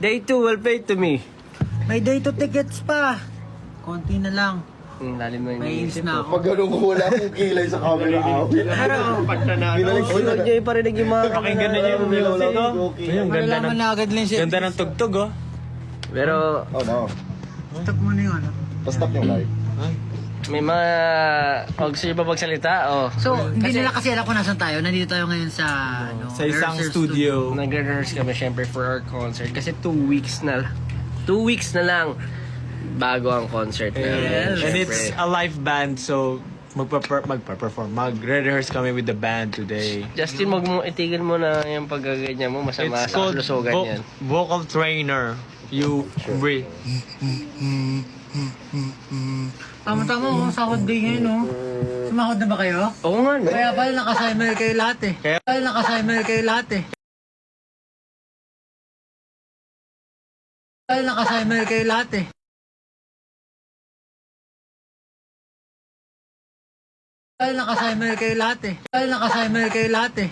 Day 2 will pay to me. May day to tickets pa. Konti na lang. Lalim na May ins na ako. Pag ganun ko, wala akong kilay sa camera awit. Pero, pag nanalo, hindi pa rin yung mga Pakinggan na yung music, oh. Yung ganda Malalaman ng, na agad lang siya. ganda ng tugtog, oh. Pero, Oh no. Stop mo na yung ano. Pa-stop yung live. may mga, gusto nyo ba magsalita? Oh. So, hindi nila kasi alam kung nasan tayo. Nandito tayo ngayon sa, ano, Sa isang rehearsal studio. Nag-rehearse kami syempre for our concert kasi 2 weeks na lang bago ang concert namin. And it's a live band, so magpa-perform. Mag-rehearse kami with the band today. Justin, itigil mo na yung paggaganyan mo. Masama It's sa called lusogan yan. vocal trainer. You breathe. Tama-tama kung sahod day ngayon, no? Sumahod na ba kayo? Oo nga, no? Kaya pala nakasimel kayo lahat eh. Kaya pala nakasimel kayo lahat eh. Kaya nakasimel kayo lahat eh. Kaya nakasimel kayo lahat eh. Kaya nakasimel kayo lahat eh.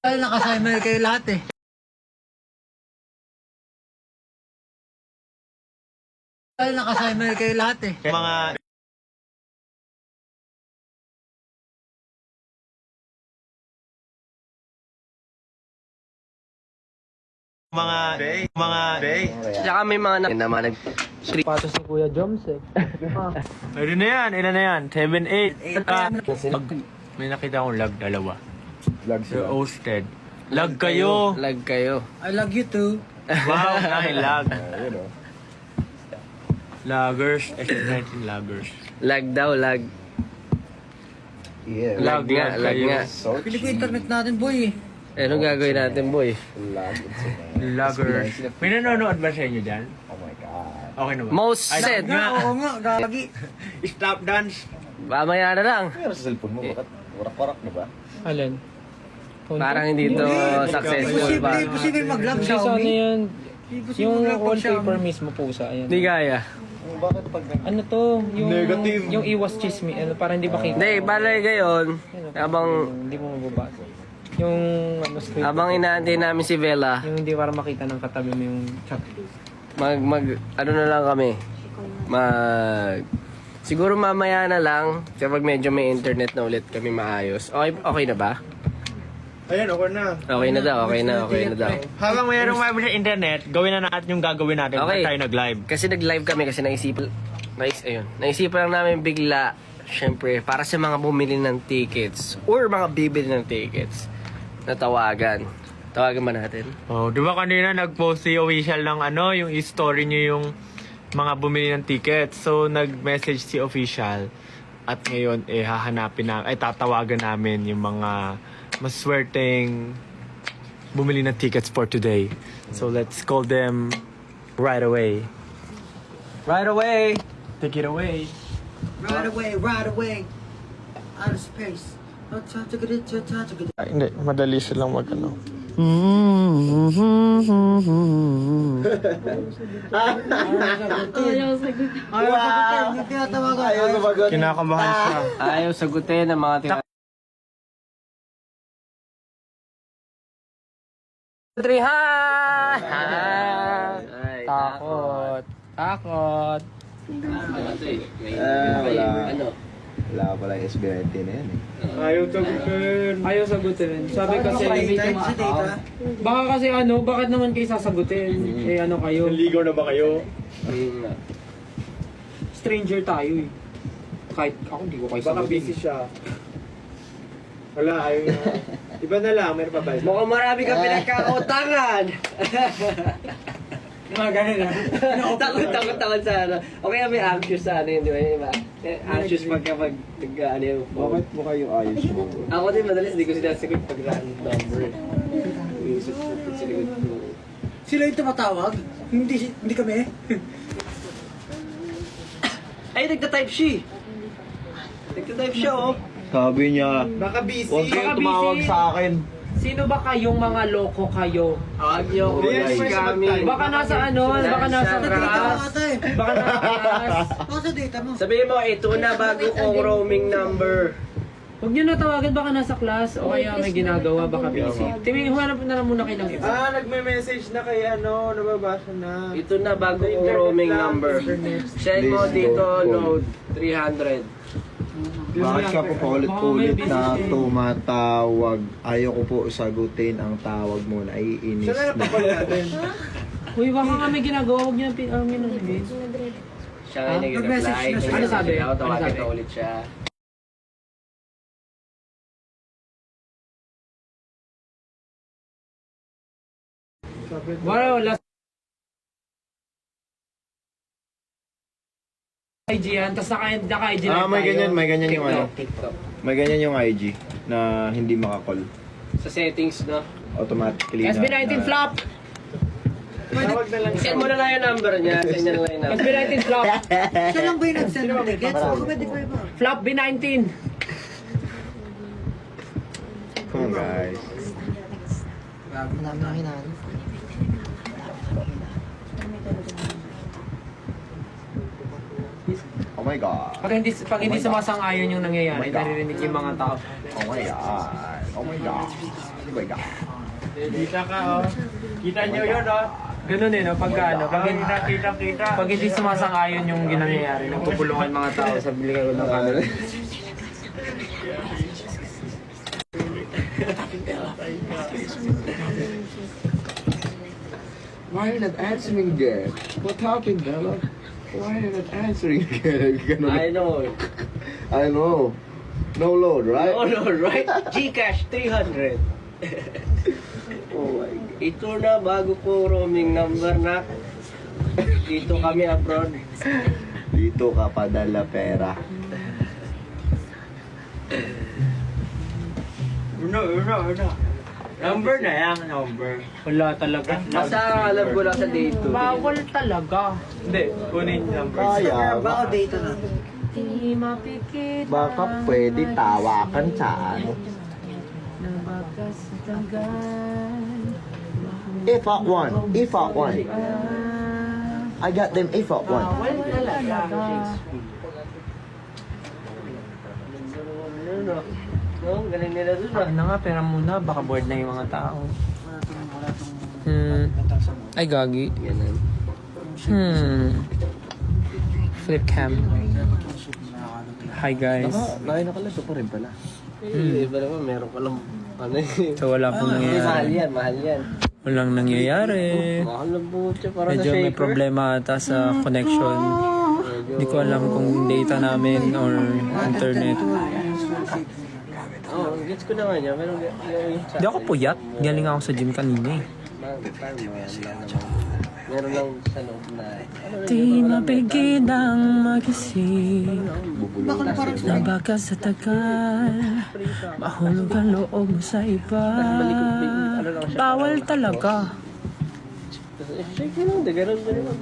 Kaya nakasimel kayo lahat eh. Kaya nakasimel kayo lahat eh. Mga Tsaka may mga naman nag... Patos ni Kuya Joms eh. Ayun na yan, ilan na yan? 7, 8. May nakita akong lag dalawa. Vlog You're sila. hosted. Lag kayo. Lag kayo. I love you too. Wow, ay lag. Ayun o. Laggers, S19 laggers. Lag daw, lag. Yeah. Lag nga, lag kayo. nga. Search. Pili ko internet natin, boy. Eh, anong gagawin natin, boy? Lag. Laggers. May nanonood ba sa inyo dyan? Oh my God. Okay na ba? Most said. Oo nga, gagi. Stop dance. Mamaya na lang. Ano sa cellphone mo? Bakit warak-warak na ba? Alin? Parang hindi to successful pa. Imposible mag-love Hindi sa ano Xiaomi. yan. Imposible Yung mag-love wallpaper mismo pusa. Ayan. Hindi kaya. Bakit pag Ano to? Yung, Negative. Yung iwas chismi. Ano, para hindi makita. Hindi, balay gayon. Habang, Hindi mo mababasa. Yung ano, script. habang inaantay namin si Bella, Yung hindi para makita ng katabi mo yung chat. ano na lang kami. Siguro mamaya na lang, kapag medyo may internet na ulit kami maayos. Okay na ba? Ayan, okay na. Okay na daw, okay na daw. Habang mayroong mabili sa internet, gawin na natin yung gagawin natin. Okay. Tayo nag-live. Kasi nag-live kami kasi naisipan lang namin bigla, syempre, para sa mga bumili ng tickets or mga bibili ng tickets na tawagan. Tawagan ba natin? Oh, di ba kanina nag-post si official ng ano, yung story niyo yung mga bumili ng tickets. So nag-message si official at ngayon tatawagan namin yung mga maswerteng bumili ng tickets for today. So let's call them right away. Right away. Take it away. Right away. Out of space. Hindi, madali silang mag-ano. Hindi tinatawagan. Ayaw sumagot. Kinakabahan siya. Ayaw sagutin ng mga Takot. Takot. Wala. Ano? Wala pala yung SB19 na yan eh. Ayaw sagutin. Ayaw sagutin. Sabi kasi, Sa data. baka kasi ano, bakit naman kayo sasagutin? Eh ano kayo? Naligaw na ba kayo? Stranger tayo eh. Kahit ako, hindi ko kayo Baka sagutin. busy siya. Wala, ayaw na. Iba na lang, meron pa ba? Mukhang marami ka pinagkakautangan. Mga ganun na. Takot sa ano. O kaya may anxious sa ano yun, di ba? Yung iba? Anxious pagka ano yung phone. Bakit mo kayo ayos mo? Ako din madalas hindi ko sinasagot pag random number. Iisip ko pag sinagot ko. Sila yung tumatawag? Hindi kami. Ay, nagta-type siya. Nagta-type siya, oh. Sabi niya, Baka busy. huwag kayo Baka tumawag busy. sa akin. Sino ba kayong mga loko kayo? Huwag niyo ako Yes, mag-scamming. Baka nasa ano, baka nasa Sa data mo grass. ata eh. Baka nasa grass. Baka sa data mo. Sabihin mo, ito na bago kong roaming number. Huwag niyo natawagan, baka nasa class o kaya may ginagawa, baka busy. Timing, humanap na lang muna kayo ng iba. Nagme-message na kay nababasa na. Ito na bago kong roaming number. Send mo Please dito, don't call. load 300. Bakit ka po paulit-ulit na tumatawag? Ayaw ko po sagutin ang tawag mo. Naiinis na. Uy, baka nga may ginagawa, huwag niyo na pinagin. Siya nga nag-reply. Ano sabi? Ako, tawagin Ano sabi? na ulit siya. Wala. IG yan, tapos naka-IG lang May ganyan yung ano. TikTok. May ganyan yung IG na hindi makakall. Sa settings, no? Automatically na. SB19 flop! Send mo na lang yung number niya. Send niya na lang yung number. SB19 flop! Siya lang ba yung nag-send ng tickets? O pwede pa iba? Flop B19! Come on, guys. Madami na hinaan. Oh my God. Pag hindi sumasang-ayon yung nangyayari, Oh my God. naririnig yung mga tao. Oh my God. Oh my God. Oh my God. Kita ka, oh. Kita nyo yun, oh. Ganun no, pagka ano, Kita. pag hindi sumasang-ayon yung ginangyayari, nagpupulungan mga tao sa biligan ko ng camera. Why are you not answering again? What happened, Bella? Why are you not answering again? I know. I know. No load, right? No, no, right? Gcash 300. Oh my God. Ito na, bago ko roaming number na. Dito kami abroad. Dito ka padala pera. Ano. Number na yan, number. Wala talaga. Basta alam ko lang sa day 2. Bawal talaga. Hindi, kunin yung number. Kaya, Baka data na. Di mapikit baka pwede tawakan sa ano. ng bakas sa tagal. If at one. I got them if at one. Bawal talaga. No, galing nila dun ah. Ano nga, pera muna. Baka bored na yung mga tao. Ay, gagi. Ganun. Flip cam. Hi, guys. Nakalaso pa rin pala. Iba naman, meron ka lang. Ano yun? So, wala pong Mahal nangyayari. yan, mahal yan. Walang nangyayari. Mahal na buti para Medyo sa shaker. may problema ata sa connection. Hindi ko alam kung data namin or internet. Oo, gets ko naman yan. Pero Hindi ako puyat. Galing ako sa gym kanina eh. Meron lang sa loob na. Di mapigil ang magising. Na baka sa tagal. Mahulog ang loob mo sa iba. Bawal talaga. Shaker lang, de. Ganun din naman.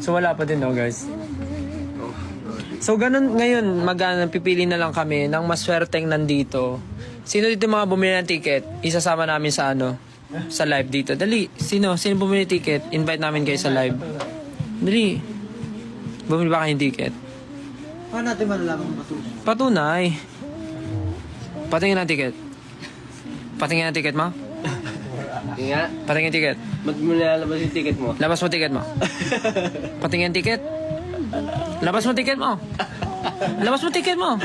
So wala pa din no guys. So ganun ngayon, pipili na lang kami ng maswerteng nandito. Sino dito mga bumili ng ticket? Isasama namin sa sa live dito. Dali, sino bumili ng ticket? Invite namin kayo sa live. Dali. Bumili ba kayo ng ticket? Paano natin malalaman kung patunay? Patunay. Patingin ang ticket. Patingin ang ticket mo? Hindi nga. Patingin ang ticket. Ba't mo nilalabas yung ticket mo? Labas mo ticket mo. Patingin ang ticket. Labas mo ticket mo. Labas mo ticket mo.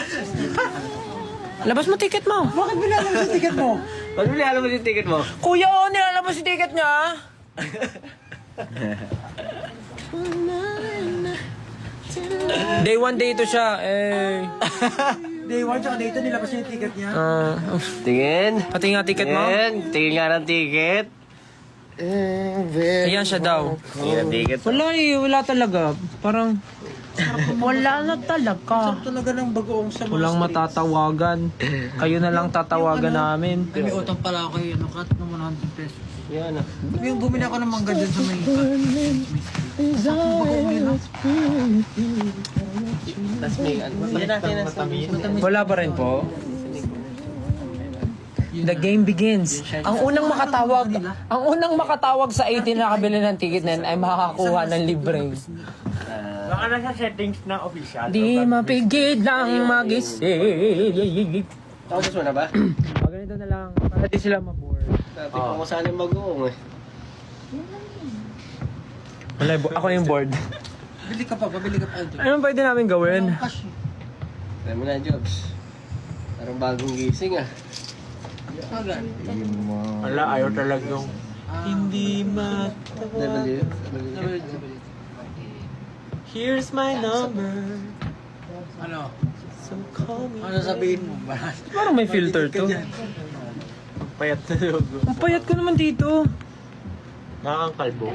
Labas mo ticket mo. Bakit binalabas yung ticket mo? Ba't mo nilalabas yung ticket mo? Kuya, nilalabas yung ticket niya. Day 1, day 2 siya. Day 1 tsaka day 2 nilabas niya yung ticket niya. Tingin. Patingin nga ticket mo. Tingin nga ng ticket. Ayan siya daw. Tingin ng ticket. Wala talaga. Parang wala na talaga. Talaga ng bagoong sa Walang matatawagan. Kayo na lang tatawagan namin. May utang pala ako yung cut ng 100 pesos. Yan ah. Yung bumili ako ng mangga dyan sa may Tapos may ano. Wala pa rin po. The game begins. Ang unang makatawag sa 18 na nakabili ng ticket na yun ay makakakuha ng libreng Baka nasa settings ng official. Di mapigid lang magising. Tapos mo na ba? O, ganito na lang. Para di sila mabore. Dati ko sana yung mag-uong eh. Wala, ako yung board. Bili ka pa. Anong pwede namin gawin? Cash. Try mo na, Jobs. Parang bagong gising ah. Agad. Wala, ayaw talagang hindi W. Here's my number. Ano? So call me. Ano sabihin mo ba? Parang may filter to. Payat na logo. Ang payat ko naman dito. Nakakangkalbo.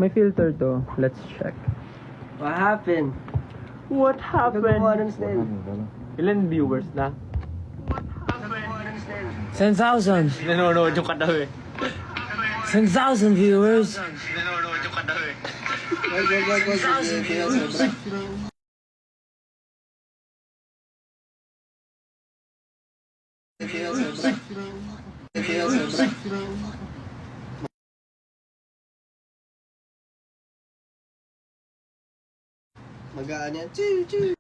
May filter to. Let's check. What happened? What happened? understand. Ilan viewers na? 10,000. Nanonood yung katabi. 10,000 viewers. Nanonood yung katabi. Magaan yan. Choo, choo.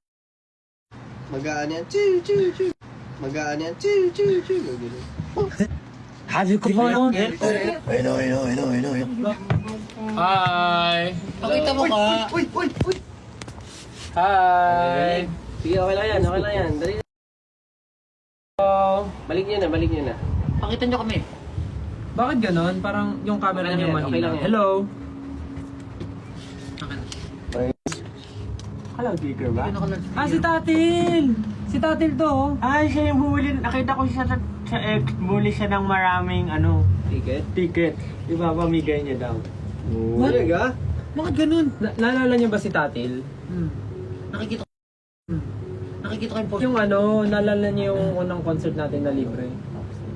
Magaan yan. Choo, choo, choo. Magaan yan. Choo, choo, choo. Ganun. Have you coupon? Hi! Pakita mo ka. Hi! Sige, okay lang yan. Okay lang yan. Dali na. Balik niyo na. Balik niyo na. Pakita nyo kami. Bakit ganon? Parang yung camera Okay lang niyo yan, okay mahina. lang yan. Hello? Hello, speaker ba? Ah, si Tatil! Si Tatil to. Oh. Ay, siya yung bumili. Nakita ko siya sa ex. Bumili siya ng maraming Ticket? ticket. Ipapamigay niya daw. Talaga? Bakit ganun? Naalala niyo ba si Tatil? Nakikita ko. Nakikita ko yung post. Yung naalala niyo yung unang concert natin na libre.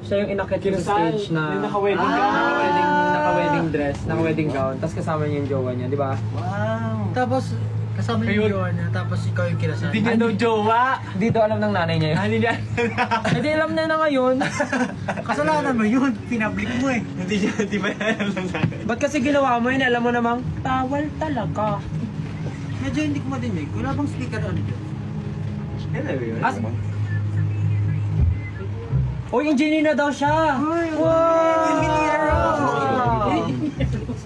Siya yung inakit ko sa stage na Yung naka-wedding gown. naka-wedding dress, naka-wedding gown, tapos kasama niya yung jowa niya, di ba? Wow! Tapos, kasama yung jowa niya. Tapos ikaw yung kinasal. Hindi niya daw jowa. Hindi daw alam ng nanay niya yun. Hindi niya. Hindi alam niya na ngayon. Kasalanan mo yun. Pinablik mo eh. Hindi ba alam lang sa akin? Ba't kasi ginawa mo yun? Alam mo namang, tawal talaga. Medyo hindi ko madinig. Wala bang speaker on ito? Hello, yun. As Uy, engineer na daw siya! Wow! Engineer!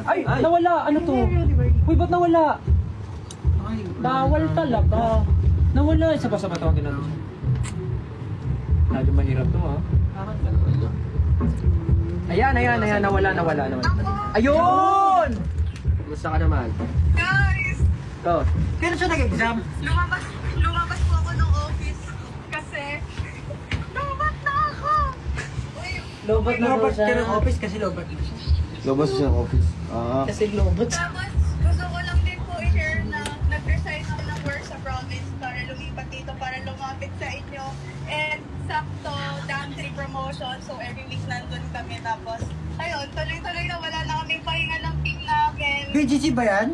Ay, nawala! Ano to? Uy, ba't nawala? Tawal talaga. Nawala. Isa pa sa matawagin natin siya. Lalo mahirap to, ha? Ayan. Nawala. Ayun! Kumusta ka naman? Guys, Ito. Kailan siya nag-exam? lumabas po ako ng office kasi lumat na ako. Uy, Lobat Lobat ka ng office kasi lobat. Labas siya ng office. Ah. Kasi lobat. tapos gusto ko lang din po i-share na nag-resign ako ng work sa province para lumipat dito para lumapit sa inyo. And sakto, dam 3 promotion. So every week nandun kami. Tapos, ayun, tuloy-tuloy na wala na kaming pahinga ng team namin. BGC ba yan?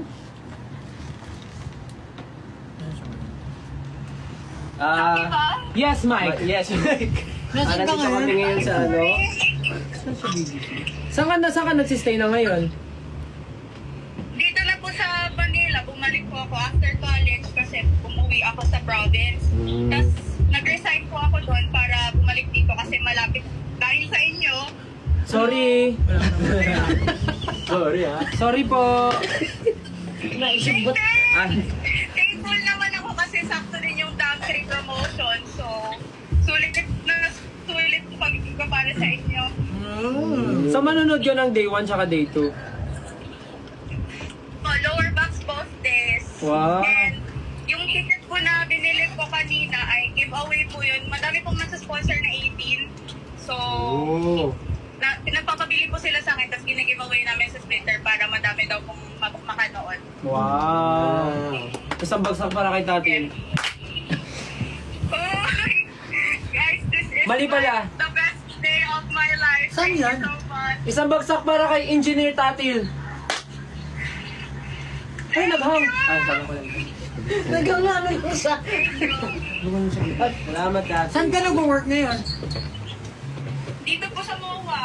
Ah, Diba? Yes, Mike. yes, Mike. Nasaan ka Nandito kami ngayon? ngayon sa Saan ka nagsistay na ngayon? Dito na po sa Manila, bumalik po ako after college kasi umuwi ako sa province. Tapos nag-resign po ako doon para bumalik dito kasi malapit dahil sa inyo. Sorry. Sorry, ha? Sorry po. Thankful naman ako kasi sakto din yung dam 3 promotion. So, sulit pagiging ko para sa inyo. So, manonood ka ng day 1 tsaka day 2. Lower box both days. Wow. And yung ticket po na binili ko kanina ay giveaway po yun. Madami pong nasa-sponsor na 18. So, pinagpapabili po sila sa akin tapos gina-giveaway namin sa Splitter para madami daw pong makanood. Wow. Isang bagsak para kay Tatil. Guys, this is Mali pala. the best day of my life. Saan Thank yan? you so much. Isang bagsak para kay Engineer Tatil. Ay, naghang. Ay, sabi ko lang. Nagkangano yung sa... Salamat, Dad. Saan ka nag-work ngayon? Dito po sa MOA.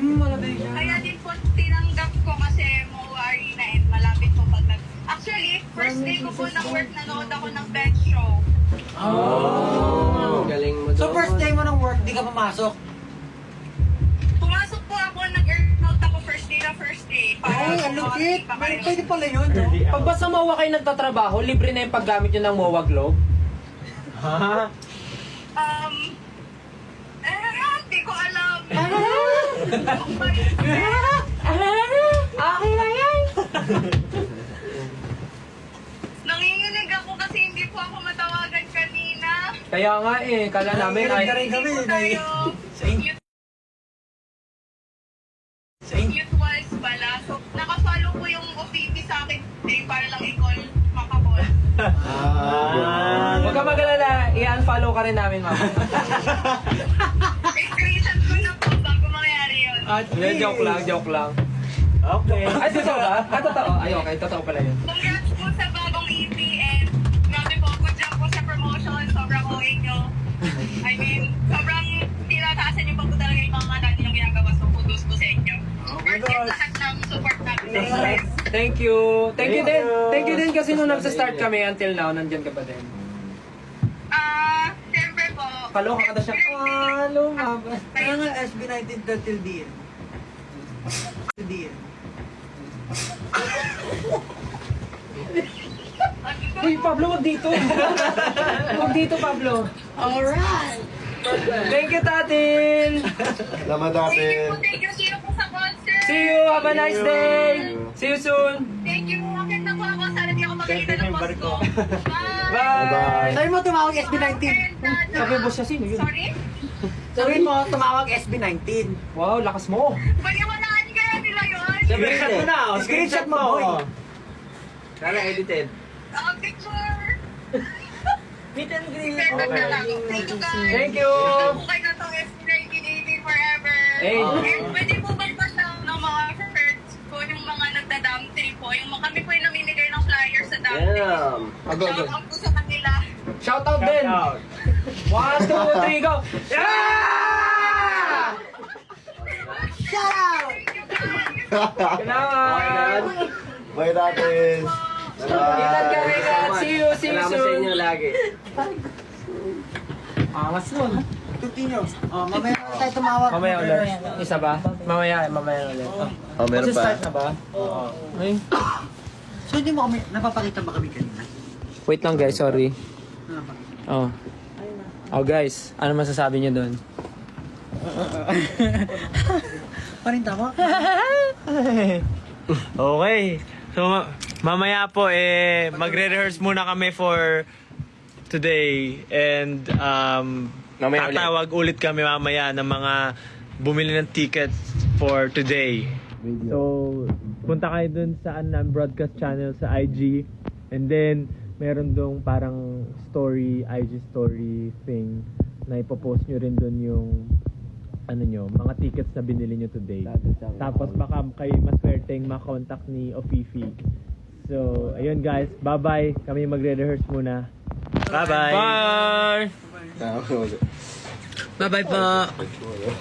Malabay siya. Kaya din po tinanggap ko kasi MOA Arena and malapit po pag Actually, first day ko po ng work, nanood ako ng bench show. Galing mo So doon. first day mo ng work, di ka pumasok? Pumasok po ako, nag-earnout ako first day. Ay, ang lupit. Pwede pala yun, no? Pag basta MOA kayo nagtatrabaho, libre na yung paggamit nyo ng MOA Globe? Hindi ko alam. Okay lang yan! Nanginginig ako kasi hindi po ako matawagan kanina. Kaya nga kala namin ay... Hindi po tayo youth wise pala. So, nakafollow po yung OPP sa akin today para lang i-call, makakall. Huwag ka magalala, i-unfollow ka rin namin, mama. I-screenshot ko na po bago mangyari yun. Joke lang. Okay. Ay, totoo ba? Totoo. Ay, okay, totoo pala yun. Congrats po sa bagong EP and grabe po, good job po sa promotion. Sobrang okay nyo. I mean, sobrang tinataasan nyo pa po talaga yung mga natin yung ginagawa. So, kudos po sa inyo. Worth it lahat ng support natin. Thank you. Thank you din. Thank you din kasi nung nagsa-start kami until now, nandyan ka pa din. Siyempre po. Kaloka ka na siya. Kaloka ba? Kaya nga SB19 till the end. Till the end. Uy, Pablo, wag dito. Wag dito, Pablo. Alright. Thank you, Tatin. Salamat Thank you natin. po. Thank you. See you po sa concert. See you. Have a nice day. See you soon. Thank you. Akit na po ako. Sana di ako makikita ng boss ko. Bye. Bye. Sabi mo tumawag SB19. Sabi mo siya, sino yun? Sorry? Sabi mo tumawag SB19. Wow, lakas mo. Paniwalaan kaya nila yun. Screenshot mo na. Screenshot mo, boy. Sana edited. Picture. Meet and greet. Send na lang. Thank you guys. Thank you. Kung kayo na itong SB1980 forever. Hey. And pwede po magpasa ng mga shirts ko yung mga nagda-dump tree po. Yung kami po yung namimigay ng flyers sa dump tree. Damn. Shout out po sa kanila. Shout out din. 1, 2, 3, go. Yeah! Shout out! Thank you guys. Kailangan. Bye natin. Ingat ka, ingat. See you Salamat sa soon. inyo lagi. Angas nun. Continue. Oh, mamaya na tayo tumawag. Mamaya ulit. Isa ba? Mamaya ulit. Oh, meron pa. Start na ba? Ay. So hindi mo kami, napapakita ba kami kanina? Wait lang guys, sorry. Napapakita. Oh. Oh guys, ano masasabi niyo doon? Parinta mo? Okay. So, mamaya po, magre-rehearse muna kami for today. And, Mamaya ulit. tatawag ulit kami mamaya ng mga bumili ng tickets for today. So, punta kayo dun sa broadcast channel sa IG. And then, meron dong parang story, IG story thing na ipopost nyo rin dun yung mga tickets na binili nyo today. Tapos baka kayo maswerteng makontakt ni Ofifi. So, ayun guys. Bye-bye. Kami magre-rehearse muna. Bye-bye. Bye! Bye-bye po.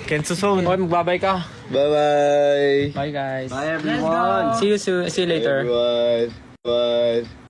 Kenzo Zone. Okay, magbabay ka. Bye-bye. Bye guys. Bye everyone. See you soon. See you later. Everyone. Bye.